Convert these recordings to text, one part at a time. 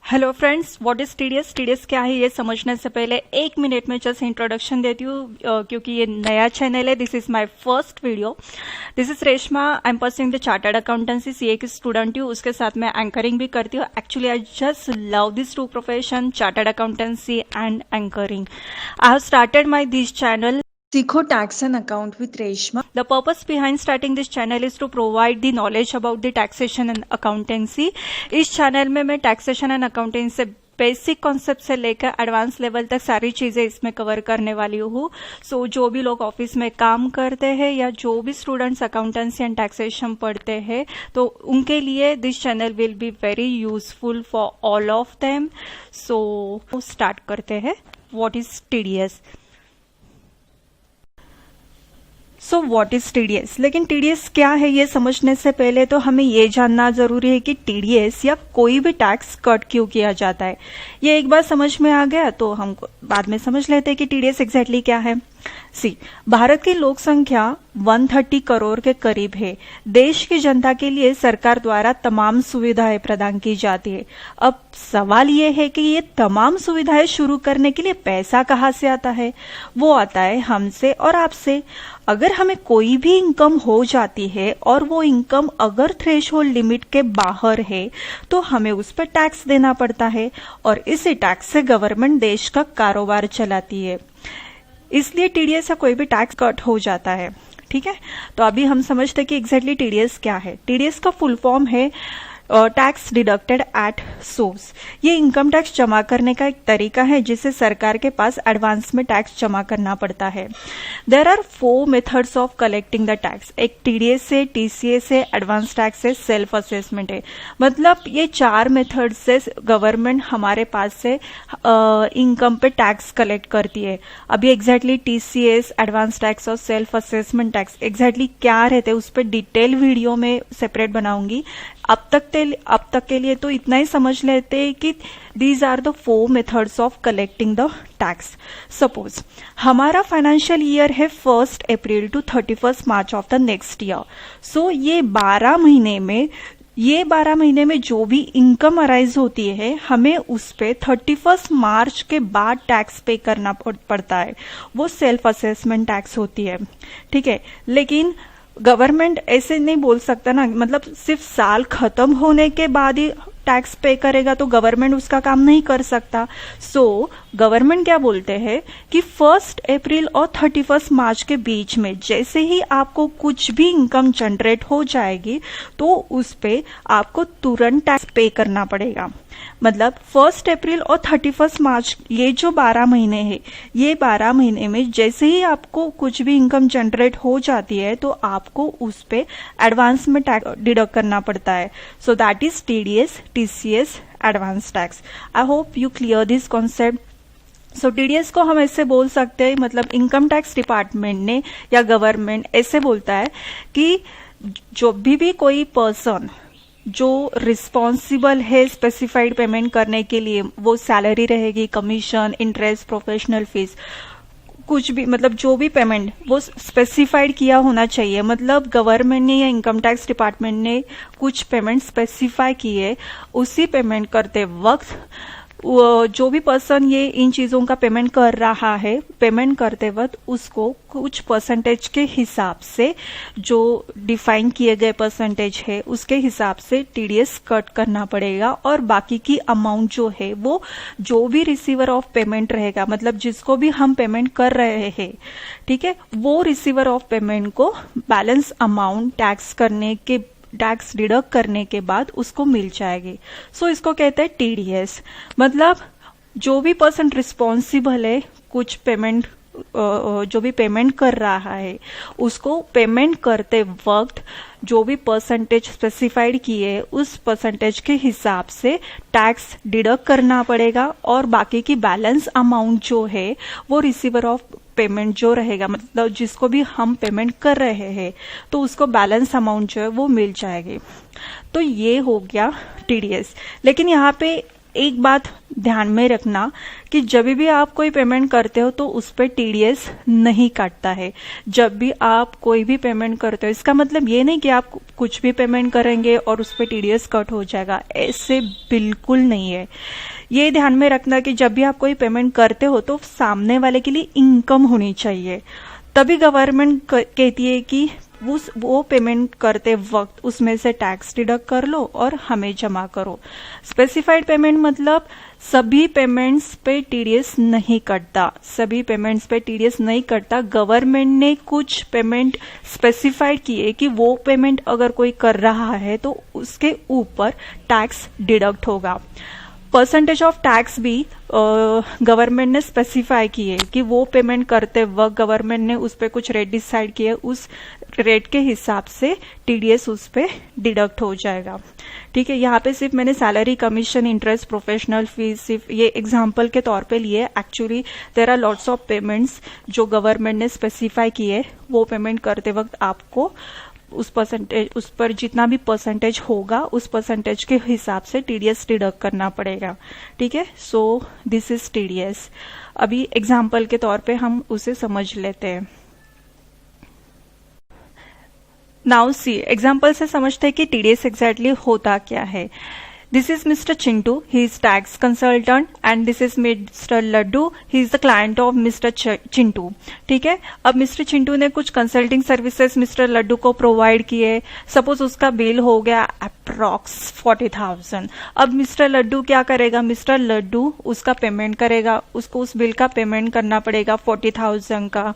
Hello friends, what is TDS? TDS क्या है ये समझने से पहले 1 मिनट में जस्ट इंट्रोडक्शन देती हूँ क्योंकि ये नया चैनल है। This is my first video. This is Reshma. I am pursuing the chartered accountancy, CA की स्टूडेंट हूँ। उसके साथ मैं एंकरिंग भी करती हूँ। Actually I just love this two profession, chartered accountancy and anchoring. I have started my this channel Sikho Tax and Account with Reshma. The purpose behind starting this channel is to provide the knowledge about the taxation and accountancy. इस channel में मैं taxation and accountancy से basic concept से लेकर advance level तक सारी चीजें इसमें कवर करने वाली हूँ। सो जो भी लोग ऑफिस में काम करते हैं या जो भी स्टूडेंट्स अकाउंटेंसी एंड टैक्सेशन पढ़ते हैं तो उनके लिए this channel will be very useful for all of them. So start करते हैं। What is TDS? So what is TDS? लेकिन टीडीएस क्या है ये समझने से पहले तो हमें ये जानना जरूरी है कि टीडीएस या कोई भी टैक्स कट क्यों किया जाता है। ये एक बार समझ में आ गया तो हम बाद में समझ लेते हैं कि टीडीएस एग्जैक्टली क्या है। भारत की लोक संख्या 130 करोड़ के करीब है। देश की जनता के लिए सरकार द्वारा तमाम सुविधाएं प्रदान की जाती है। अब सवाल ये है कि ये तमाम सुविधाएं शुरू करने के लिए पैसा कहाँ से आता है? वो आता है हमसे और आपसे। अगर हमें कोई भी इनकम हो जाती है और वो इनकम अगर थ्रेशोल्ड लिमिट के बाहर है तो हमें उस पर टैक्स देना पड़ता है और इसी टैक्स से गवर्नमेंट देश का कारोबार चलाती है। इसलिए टीडीएस या कोई भी टैक्स कट हो जाता है। ठीक है, तो अभी हम समझते हैं कि एग्जैक्टली टीडीएस क्या है। टीडीएस का फुल फॉर्म है टैक्स डिडक्टेड एट सोर्स। ये इनकम टैक्स जमा करने का एक तरीका है जिसे सरकार के पास एडवांस में टैक्स जमा करना पड़ता है। There are 4 methods of collecting the tax. एक टीडीएस है, टीसीएस है, एडवांस टैक्स है, सेल्फ असेसमेंट है। मतलब ये 4 मेथड से गवर्नमेंट हमारे पास से इनकम पे टैक्स कलेक्ट करती है। अभी एग्जैक्टली टीसीएस, एडवांस टैक्स और सेल्फ असेसमेंट टैक्स एग्जैक्टली क्या रहते हैं उस पर डिटेल वीडियो में सेपरेट बनाऊंगी। अब तक के लिए तो इतना ही समझ लेते हैं कि these are the 4 methods of collecting the tax. Suppose हमारा फाइनेंशियल ईयर है 1 April to 31 March of the next year. So ये 12 महीने में जो भी इनकम अराइज होती है हमें उस पे 31 मार्च के बाद टैक्स पे करना पड़ता है। वो सेल्फ असेसमेंट टैक्स होती है। ठीक है, लेकिन गवर्नमेंट ऐसे नहीं बोल सकता ना, मतलब सिर्फ साल खत्म होने के बाद ही टैक्स पे करेगा तो गवर्नमेंट उसका काम नहीं कर सकता। सो गवर्नमेंट क्या बोलते हैं कि 1 अप्रैल और 31 मार्च के बीच में जैसे ही आपको कुछ भी इनकम जनरेट हो जाएगी तो उस पे आपको तुरंत टैक्स पे करना पड़ेगा। मतलब 1 अप्रैल और 31 मार्च ये जो 12 महीने हैं, ये 12 महीने में जैसे ही आपको कुछ भी इनकम जनरेट हो जाती है तो आपको उस पे एडवांस में टैक्स डिडक्ट करना पड़ता है। So that is TDS, TCS, advance tax. I hope you clear this concept. So TDS को हम ऐसे बोल सकते हैं, मतलब इनकम टैक्स डिपार्टमेंट ने या गवर्नमेंट ऐसे बोलता है कि जो भी कोई पर्सन जो रिस्पॉन्सिबल है स्पेसिफाइड पेमेंट करने के लिए, वो सैलरी रहेगी, कमीशन, इंटरेस्ट, प्रोफेशनल फीस, कुछ भी, मतलब जो भी पेमेंट वो स्पेसिफाइड किया होना चाहिए। मतलब गवर्नमेंट ने या इनकम टैक्स डिपार्टमेंट ने कुछ पेमेंट स्पेसिफाई किए, उसी पेमेंट करते वक्त जो भी पर्सन ये इन चीजों का पेमेंट कर रहा है, पेमेंट करते वक्त उसको कुछ परसेंटेज के हिसाब से, जो डिफाइन किए गए परसेंटेज है उसके हिसाब से टीडीएस कट करना पड़ेगा। और बाकी की अमाउंट जो है वो जो भी रिसीवर ऑफ पेमेंट रहेगा, मतलब जिसको भी हम पेमेंट कर रहे हैं, ठीक है, वो रिसीवर ऑफ पेमेंट को बैलेंस अमाउंट टैक्स डिडक्ट करने के बाद उसको मिल जाएगी। सो इसको कहते हैं टीडीएस। मतलब जो भी पर्सन रिस्पॉन्सिबल है कुछ पेमेंट, जो भी पेमेंट कर रहा है उसको पेमेंट करते वक्त जो भी परसेंटेज स्पेसिफाइड किए उस परसेंटेज के हिसाब से टैक्स डिडक्ट करना पड़ेगा। और बाकी की बैलेंस अमाउंट जो है वो रिसीवर ऑफ पेमेंट जो रहेगा, मतलब जिसको भी हम पेमेंट कर रहे हैं तो उसको बैलेंस अमाउंट जो है वो मिल जाएगी। तो ये हो गया टीडीएस। लेकिन यहाँ पे एक बात ध्यान में रखना कि जब भी आप कोई पेमेंट करते हो तो उस पर टीडीएस नहीं काटता है। जब भी आप कोई भी पेमेंट करते हो, इसका मतलब ये नहीं कि आप कुछ भी पेमेंट करेंगे और उस पर टीडीएस कट हो जाएगा, ऐसे बिल्कुल नहीं है। ये ध्यान में रखना कि जब भी आप कोई पेमेंट करते हो तो सामने वाले के लिए इनकम होनी चाहिए, तभी गवर्नमेंट कहती है कि वो पेमेंट करते वक्त उसमें से टैक्स डिडक्ट कर लो और हमें जमा करो। स्पेसिफाइड पेमेंट मतलब सभी पेमेंट्स पे टीडीएस नहीं कटता, सभी पेमेंट्स पे टीडीएस नहीं कटता। गवर्नमेंट ने कुछ पेमेंट स्पेसिफाइड किए कि वो पेमेंट अगर कोई कर रहा है तो उसके ऊपर टैक्स डिडक्ट होगा। परसेंटेज ऑफ टैक्स भी गवर्नमेंट ने स्पेसिफाई किए कि वो पेमेंट करते वक्त गवर्नमेंट ने उस पर कुछ रेट डिसाइड किए, उस रेट के हिसाब से टीडीएस उस पर डिडक्ट हो जाएगा। ठीक है, यहाँ पे सिर्फ मैंने salary, commission, interest, professional fees सिर्फ ये एग्जांपल के तौर पे लिए। Actually there are lots of payments जो गवर्नमेंट ने स्पेसिफाई किए, वो पेमेंट करते वक्त आपको उस परसेंटेज, उस पर जितना भी परसेंटेज होगा उस परसेंटेज के हिसाब से टीडीएस डिडक्ट करना पड़ेगा। ठीक है, सो दिस इज टीडीएस। अभी एग्जांपल के तौर पे हम उसे समझ लेते हैं। नाउ सी, एग्जांपल से समझते हैं कि टीडीएस एग्जैक्टली होता क्या है। This is Mr. Chintu, he is tax consultant and this is Mr. Laddu, he is the client of Mr. Chintu. ठीक है, अब मिस्टर चिंटू ने कुछ कंसल्टिंग सर्विसेज मिस्टर लड्डू को प्रोवाइड किए। सपोज उसका बिल हो गया अप्रॉक्स 40,000। अब मिस्टर लड्डू क्या करेगा, मिस्टर लड्डू उसका पेमेंट करेगा, उसको उस बिल का पेमेंट करना पड़ेगा 40,000 का।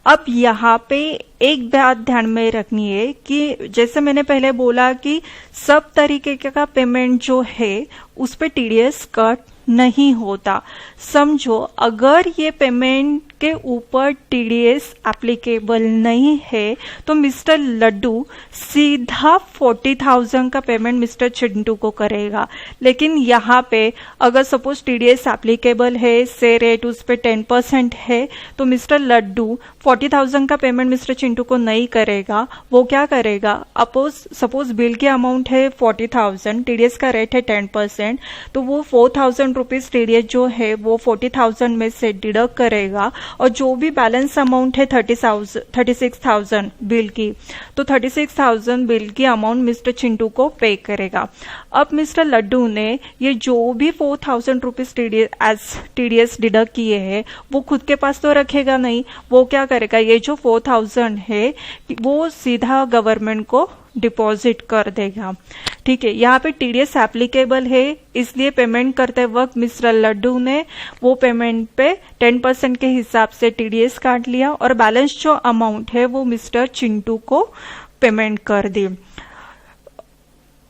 अब यहाँ पे एक बात ध्यान में रखनी है कि जैसे मैंने पहले बोला कि सब तरीके का पेमेंट जो है उस पे टीडीएस कट नहीं होता। समझो, अगर ये पेमेंट के ऊपर टीडीएस एप्लीकेबल नहीं है तो मिस्टर लड्डू सीधा 40,000 का पेमेंट मिस्टर चिंटू को करेगा। लेकिन यहाँ पे अगर सपोज टीडीएस एप्लीकेबल है, से रेट उस पे 10% है, तो मिस्टर लड्डू 40,000 का पेमेंट मिस्टर चिंटू को नहीं करेगा। वो क्या करेगा, सपोज बिल की अमाउंट है 40,000, टीडीएस का रेट है 10%, तो वो 4,000 रुपीज टीडीएस जो है वो 40,000 में से डिडक्ट करेगा और जो भी बैलेंस अमाउंट है 36,000 बिल की, तो 36,000 बिल की अमाउंट मिस्टर चिंटू को पे करेगा। अब मिस्टर लड्डू ने ये जो भी 4,000 रुपीज टीडीएस डिडक्ट किए हैं वो खुद के पास तो रखेगा नहीं। वो क्या करेगा, ये जो 4,000 है वो सीधा गवर्नमेंट को डिपॉजिट कर देगा। ठीक है, यहाँ पे टीडीएस एप्लीकेबल है, इसलिए पेमेंट करते वक्त मिस्टर लड्डू ने वो पेमेंट पे 10% के हिसाब से टीडीएस काट लिया और बैलेंस जो अमाउंट है वो मिस्टर चिंटू को पेमेंट कर दी।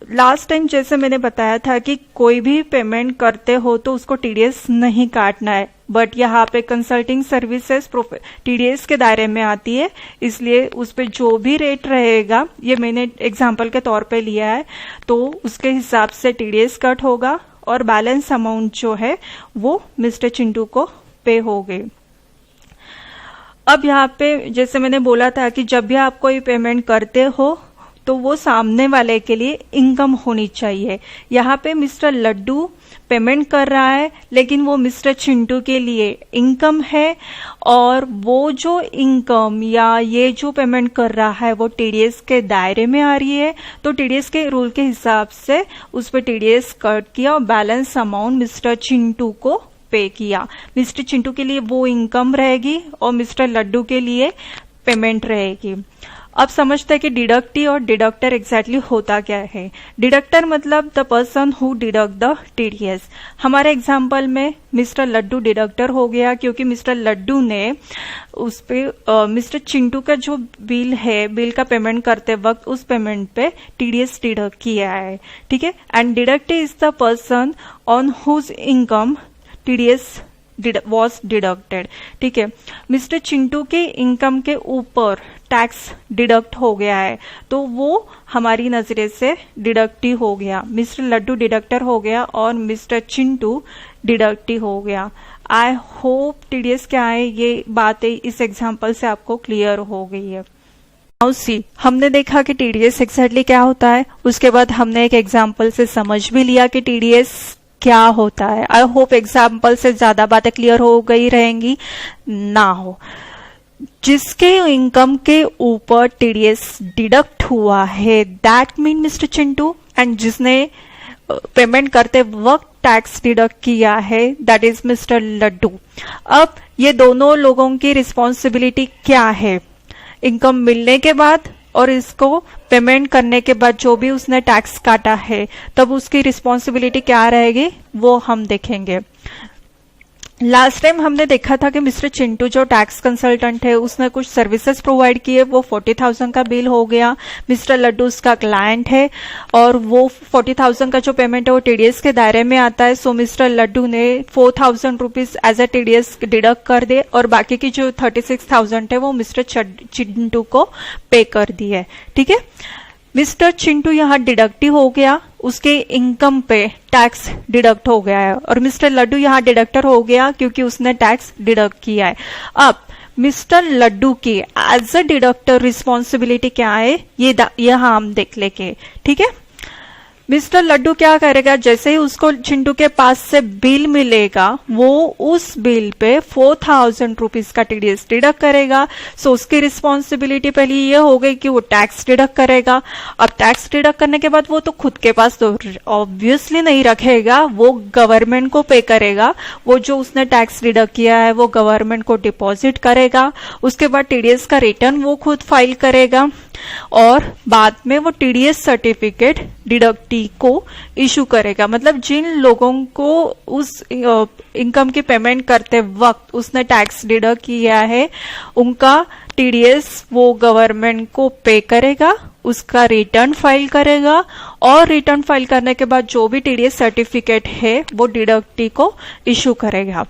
लास्ट टाइम जैसे मैंने बताया था कि कोई भी पेमेंट करते हो तो उसको टीडीएस नहीं काटना है, बट यहाँ पे कंसल्टिंग सर्विसेज टीडीएस के दायरे में आती है, इसलिए उस पे जो भी रेट रहेगा, ये मैंने एग्जांपल के तौर पे लिया है, तो उसके हिसाब से टीडीएस कट होगा और बैलेंस अमाउंट जो है वो मिस्टर चिंटू को पे हो गई। अब यहाँ पे जैसे मैंने बोला था कि जब भी आप कोई पेमेंट करते हो तो वो सामने वाले के लिए इनकम होनी चाहिए। यहाँ पे मिस्टर लड्डू पेमेंट कर रहा है लेकिन वो मिस्टर चिंटू के लिए इनकम है, और वो जो इनकम या ये जो पेमेंट कर रहा है वो टीडीएस के दायरे में आ रही है, तो टीडीएस के रूल के हिसाब से उस पर टीडीएस कट किया और बैलेंस अमाउंट मिस्टर चिंटू को पे किया। मिस्टर चिंटू के लिए वो इनकम रहेगी और मिस्टर लड्डू के लिए पेमेंट रहेगी। अब समझते हैं कि डिडक्टी और डिडक्टर एग्जैक्टली होता क्या है। डिडक्टर मतलब the person who deduct the TDS. हमारे एग्जाम्पल में मिस्टर लड्डू डिडक्टर हो गया क्योंकि मिस्टर लड्डू ने उस पे मिस्टर चिंटू का जो बिल है, बिल का पेमेंट करते वक्त उस पेमेंट पे टीडीएस डिडक्ट किया है। ठीक है, and deductee is the person on whose income TDS was deducted. ठीक है, मिस्टर चिंटू के इनकम के ऊपर टैक्स डिडक्ट हो गया है तो वो हमारी नजरे से डिडक्टी हो गया। मिस्टर लड्डू डिडक्टर हो गया और मिस्टर चिंटू डिडक्टी हो गया। आई होप टीडीएस क्या है ये बातें इस एग्जांपल से आपको क्लियर हो गई है। नाउ सी, हमने देखा कि टीडीएस एग्जैक्टली क्या होता है, उसके बाद हमने एक एग्जांपल से समझ भी लिया कि टीडीएस क्या होता है। आई होप एग्जाम्पल से ज्यादा बातें क्लियर हो गई रहेंगी ना हो। जिसके इनकम के ऊपर टीडीएस डिडक्ट हुआ है that mean mister Chintu, and जिसने पेमेंट करते वक्त टैक्स डिडक्ट किया है दैट इज मिस्टर लड्डू। अब ये दोनों लोगों की रिस्पॉन्सिबिलिटी क्या है इनकम मिलने के बाद और इसको पेमेंट करने के बाद जो भी उसने टैक्स काटा है तब उसकी रिस्पॉन्सिबिलिटी क्या रहेगी वो हम देखेंगे। लास्ट टाइम हमने देखा था कि मिस्टर चिंटू जो टैक्स कंसल्टेंट है उसने कुछ सर्विसेज प्रोवाइड किए, वो 40,000 का बिल हो गया। मिस्टर लड्डू उसका क्लाइंट है और वो 40,000 का जो पेमेंट है वो टीडीएस के दायरे में आता है। सो मिस्टर लड्डू ने 4,000 rupees as a TDS deduct कर दे और बाकी की जो 36,000 है वो मिस्टर चिंटू को पे कर दी है। ठीक है, मिस्टर चिंटू यहाँ डिडक्टी हो गया, उसके इनकम पे टैक्स डिडक्ट हो गया है और मिस्टर लड्डू यहाँ डिडक्टर हो गया क्योंकि उसने टैक्स डिडक्ट किया है। अब मिस्टर लड्डू की एज अ डिडक्टर रिस्पॉन्सिबिलिटी क्या है ये यहाँ हम देख लेंगे। ठीक है, मिस्टर लड्डू क्या करेगा, जैसे ही उसको चिंटू के पास से बिल मिलेगा वो उस बिल पे 4,000 रुपीज का टीडीएस डिडक्ट करेगा। सो उसकी रिस्पॉन्सिबिलिटी पहले ये हो गई कि वो टैक्स डिडक्ट करेगा। अब टैक्स डिडक्ट करने के बाद वो तो खुद के पास तो ऑब्वियसली नहीं रखेगा, वो गवर्नमेंट को पे करेगा। वो जो उसने टैक्स डिडक्ट किया है वो गवर्नमेंट को डिपॉजिट करेगा। उसके बाद टीडीएस का रिटर्न वो खुद फाइल करेगा और बाद में वो टीडीएस सर्टिफिकेट डिडक्टी को इशू करेगा। मतलब जिन लोगों को उस इनकम की पेमेंट करते वक्त उसने टैक्स डिडक्ट किया है उनका टीडीएस वो गवर्नमेंट को पे करेगा, उसका रिटर्न फाइल करेगा और रिटर्न फाइल करने के बाद जो भी टीडीएस सर्टिफिकेट है वो डिडक्टी को इशू करेगा।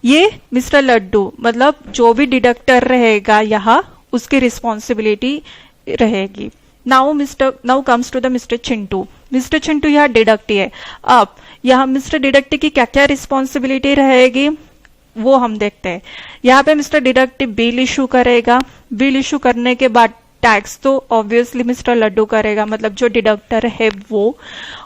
ये मिस्टर लड्डू मतलब जो भी डिडक्टर रहेगा यहाँ उसकी रिस्पॉन्सिबिलिटी रहेगी। Now comes to the mister Chintu. Mister Chintu यहाँ डिडक्टी है। अब यहाँ मिस्टर डिडक्टी की क्या क्या रिस्पॉन्सिबिलिटी रहेगी वो हम देखते हैं। यहाँ पे मिस्टर डिडक्टी बिल इशू करेगा। बिल इशू करने के बाद टैक्स तो ऑब्वियसली मिस्टर लड्डू करेगा, मतलब जो डिडक्टर है वो।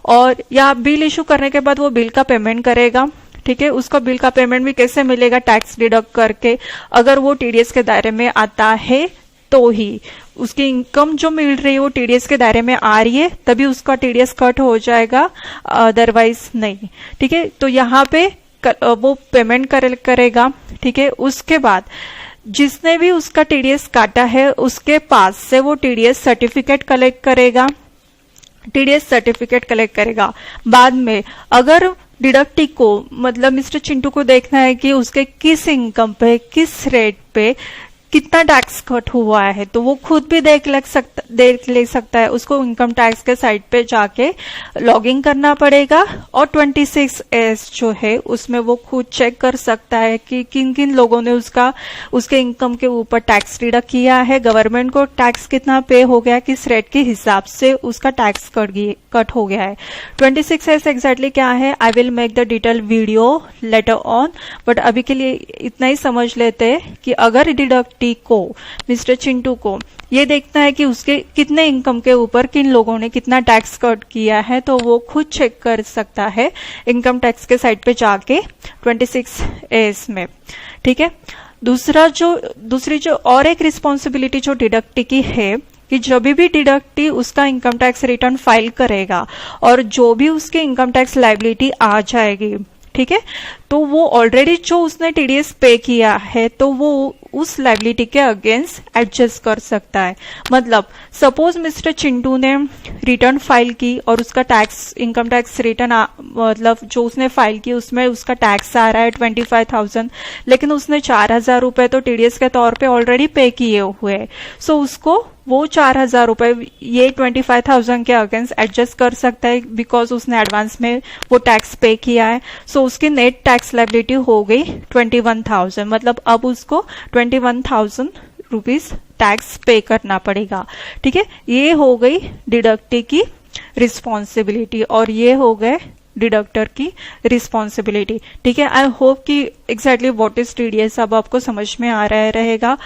और यहाँ बिल इशू करने के बाद वो बिल का पेमेंट करेगा। ठीक है, उसका बिल का पेमेंट भी कैसे मिलेगा, टैक्स डिडक्ट करके। अगर वो टीडीएस के दायरे में आता है तो ही उसकी इनकम जो मिल रही है वो टीडीएस के दायरे में आ रही है तभी उसका टीडीएस कट हो जाएगा, अदरवाइज नहीं। ठीक है, तो यहाँ पे वो पेमेंट करेगा। ठीक है, उसके बाद जिसने भी उसका टीडीएस काटा है उसके पास से वो टीडीएस सर्टिफिकेट कलेक्ट करेगा। टीडीएस सर्टिफिकेट कलेक्ट करेगा। बाद में अगर डिडक्टी को मतलब मिस्टर चिंटू को देखना है कि उसके किस इनकम पे किस रेट पे कितना टैक्स कट हुआ है तो वो खुद भी देख ले सकता है। उसको इनकम टैक्स के साइट पे जाके लॉगिंग करना पड़ेगा और 26S जो है उसमें वो खुद चेक कर सकता है कि किन किन लोगों ने उसके इनकम के ऊपर टैक्स डिडक्ट किया है, गवर्नमेंट को टैक्स कितना पे हो गया, किस रेट के हिसाब से उसका टैक्स कट हो गया है। 26S एग्जैक्टली क्या है I will make the detail video later on, but अभी के लिए इतना ही समझ लेते हैं कि अगर डिडक्ट को मिस्टर चिंटू को ये देखना है कि उसके कितने इनकम के ऊपर किन लोगों ने कितना टैक्स कट किया है तो वो खुद चेक कर सकता है इनकम टैक्स के साइट पे जाके 26S में। ठीक है, दूसरी जो और एक रिस्पॉन्सिबिलिटी जो डिडक्टी की है कि जब भी डिडक्टी उसका इनकम टैक्स रिटर्न फाइल करेगा और जो भी उसके इनकम टैक्स लायबिलिटी आ जाएगी, ठीक है, तो वो ऑलरेडी जो उसने टीडीएस पे किया है तो वो उस लायबिलिटी के अगेंस्ट एडजस्ट कर सकता है। मतलब सपोज मिस्टर चिंटू ने रिटर्न फाइल की और उसका टैक्स इनकम टैक्स रिटर्न मतलब जो उसने फाइल की उसमें उसका टैक्स आ रहा है 25,000, लेकिन उसने 4,000 रुपए तो टीडीएस के तौर पे ऑलरेडी पे किए हुए हैं। सो उसको वो 4,000 रुपए ये 25,000 के अगेंस्ट एडजस्ट कर सकता है बिकॉज उसने एडवांस में वो टैक्स पे किया है। सो उसकी नेट टैक्स लायबिलिटी हो गई 21,000, मतलब अब उसको 21,000 रुपीज टैक्स पे करना पड़ेगा। ठीक है, ये हो गई डिडक्टी की रिस्पॉन्सिबिलिटी और ये हो गए डिडक्टर की रिस्पॉन्सिबिलिटी। ठीक है, आई होप कि एग्जैक्टली व्हाट इज टीडीएस अब आपको समझ में आ रहा रहेगा।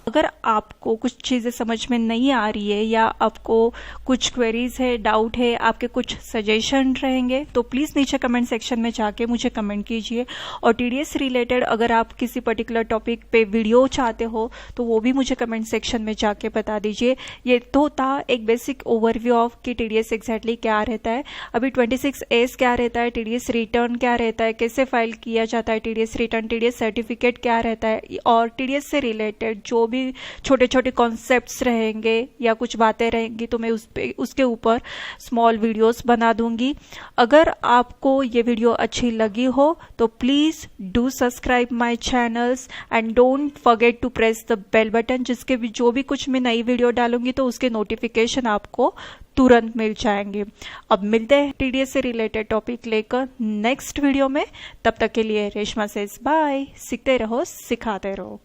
अगर आपको कुछ चीज़ें समझ में नहीं आ रही है या आपको कुछ क्वेरीज है, डाउट है, आपके कुछ सजेशन रहेंगे तो प्लीज़ नीचे कमेंट सेक्शन में जाके मुझे कमेंट कीजिए। और टीडीएस रिलेटेड अगर आप किसी पर्टिकुलर टॉपिक पे वीडियो चाहते हो तो वो भी मुझे कमेंट सेक्शन में जाके बता दीजिए। ये तो था एक बेसिक ओवरव्यू ऑफ कि टीडीएस एग्जैक्टली क्या रहता है। अभी 26S क्या रहता है, टीडीएस रिटर्न क्या रहता है, कैसे फाइल किया जाता है टीडीएस रिटर्न, टीडीएस सर्टिफिकेट क्या रहता है, और टीडीएस से रिलेटेड जो भी छोटे छोटे कॉन्सेप्ट्स रहेंगे या कुछ बातें रहेंगी तो मैं उसके ऊपर स्मॉल वीडियोस बना दूंगी। अगर आपको ये वीडियो अच्छी लगी हो तो please do subscribe my channels and don't forget to press the bell button, जिसके भी जो भी कुछ मैं नई वीडियो डालूंगी तो उसके नोटिफिकेशन आपको तुरंत मिल जाएंगे। अब मिलते हैं टीडीएस से रिलेटेड टॉपिक लेकर नेक्स्ट वीडियो में। तब तक के लिए रेशमा सेज बाय। सीखते रहो, सिखाते रहो।